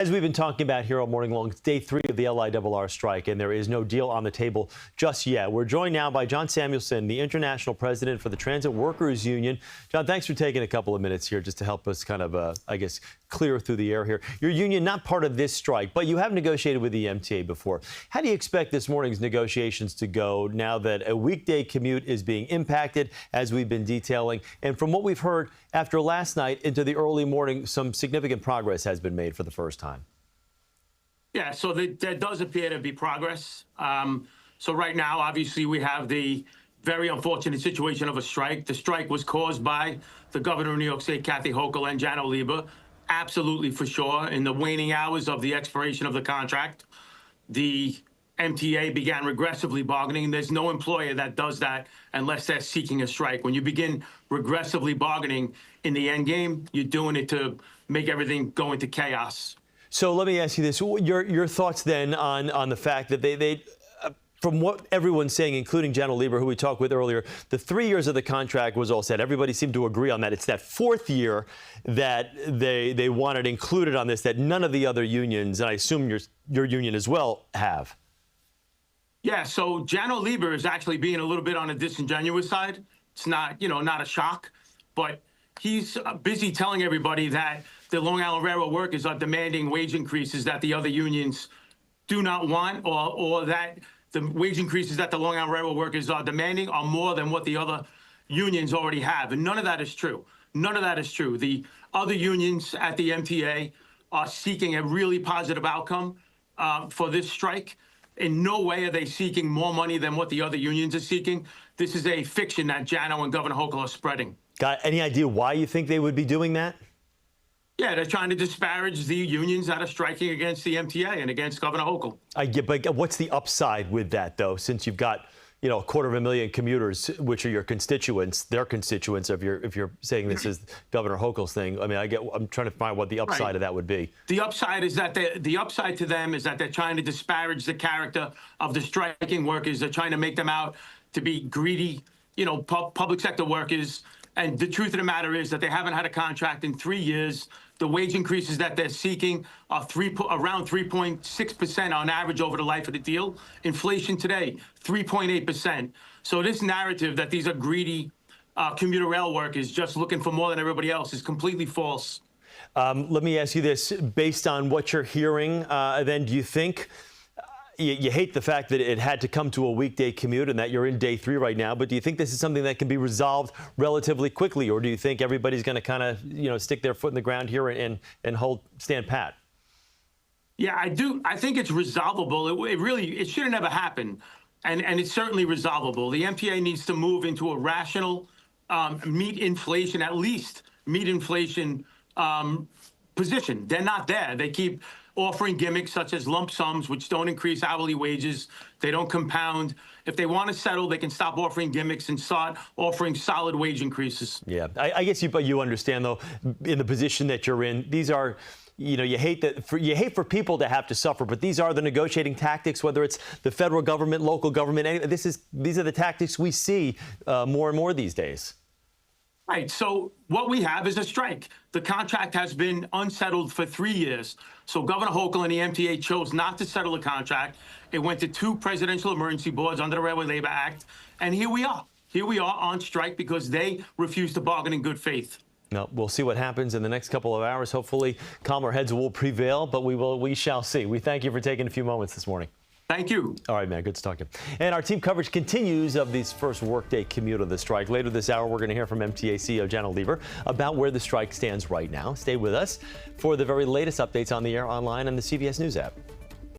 As we've been talking about here all morning long, it's day 3 of the LIRR strike, and there is no deal on the table just yet. We're joined now by John Samuelsen, the international president for the Transit Workers Union. John, thanks for taking a couple of minutes here just to help us kind of, clear through the air here. Your union, not part of this strike, but you have negotiated with the MTA before. How do you expect this morning's negotiations to go now that a weekday commute is being impacted, as we've been detailing? And from what we've heard after last night into the early morning, some significant progress has been made for the first time. Yeah, so there does appear to be progress. So right now, obviously, we have the very unfortunate situation of a strike. The strike was caused by the governor of New York State, Kathy Hochul, and Janno Lieber. Absolutely, for sure. In the waning hours of the expiration of the contract, the MTA began regressively bargaining. There's no employer that does that unless they're seeking a strike. When you begin regressively bargaining in the end game, you're doing it to make everything go into chaos. So let me ask you this. Your thoughts then on the fact that they from what everyone's saying, including Janno Lieber, who we talked with earlier, the 3 years of the contract was all set. Everybody seemed to agree on that. It's that 4th year that they wanted included on this that none of the other unions, and I assume your union as well, have. Yeah, so Janno Lieber is actually being a little bit on the disingenuous side. It's not, not a shock, but he's busy telling everybody that the Long Island Railroad workers are demanding wage increases that the other unions do not want, or that the wage increases that the Long Island Railroad workers are demanding are more than what the other unions already have. And none of that is true. None of that is true. The other unions at the MTA are seeking a really positive outcome for this strike. In no way are they seeking more money than what the other unions are seeking. This is a fiction that Janno and Governor Hochul are spreading. Got any idea why you think they would be doing that? Yeah, they're trying to disparage the unions that are striking against the MTA and against Governor Hochul. But what's the upside with that, though, since you've got, 250,000 commuters, which are your constituents, their constituents, if you're saying this is Governor Hochul's thing? I mean, I'm trying to find what the upside of that would be. The upside is that the upside to them is that they're trying to disparage the character of the striking workers. They're trying to make them out to be greedy, public sector workers. And the truth of the matter is that they haven't had a contract in 3 years. The wage increases that they're seeking are around 3.6% on average over the life of the deal. Inflation today, 3.8%. So this narrative that these are greedy commuter rail workers just looking for more than everybody else is completely false. Let me ask you this. Based on what you're hearing, then, do you think you hate the fact that it had to come to a weekday commute and that you're in day 3 right now, but do you think this is something that can be resolved relatively quickly, or do you think everybody's going to kind of, stick their foot in the ground here and stand pat? Yeah, I do. I think it's resolvable. It should have never happened, and it's certainly resolvable. The MTA needs to move into a rational, meet inflation position. They're not there. They keep offering gimmicks such as lump sums, which don't increase hourly wages. They don't compound. If they want to settle, they can stop offering gimmicks and start offering solid wage increases. Yeah, I guess you understand, though, in the position that you're in, these are, you hate for people to have to suffer, but these are the negotiating tactics, whether it's the federal government, local government. These are the tactics we see more and more these days. Right. So what we have is a strike. The contract has been unsettled for 3 years. So Governor Hochul and the MTA chose not to settle the contract. It went to 2 presidential emergency boards under the Railway Labor Act. And here we are. Here we are on strike because they refused to bargain in good faith. No, we'll see what happens in the next couple of hours. Hopefully, calmer heads will prevail, but we shall see. We thank you for taking a few moments this morning. Thank you. All right, man. Good to talk to you. And our team coverage continues of this first workday commute of the strike. Later this hour, we're going to hear from MTA CEO Janno Lieber about where the strike stands right now. Stay with us for the very latest updates on the air, online, and the CBS News app.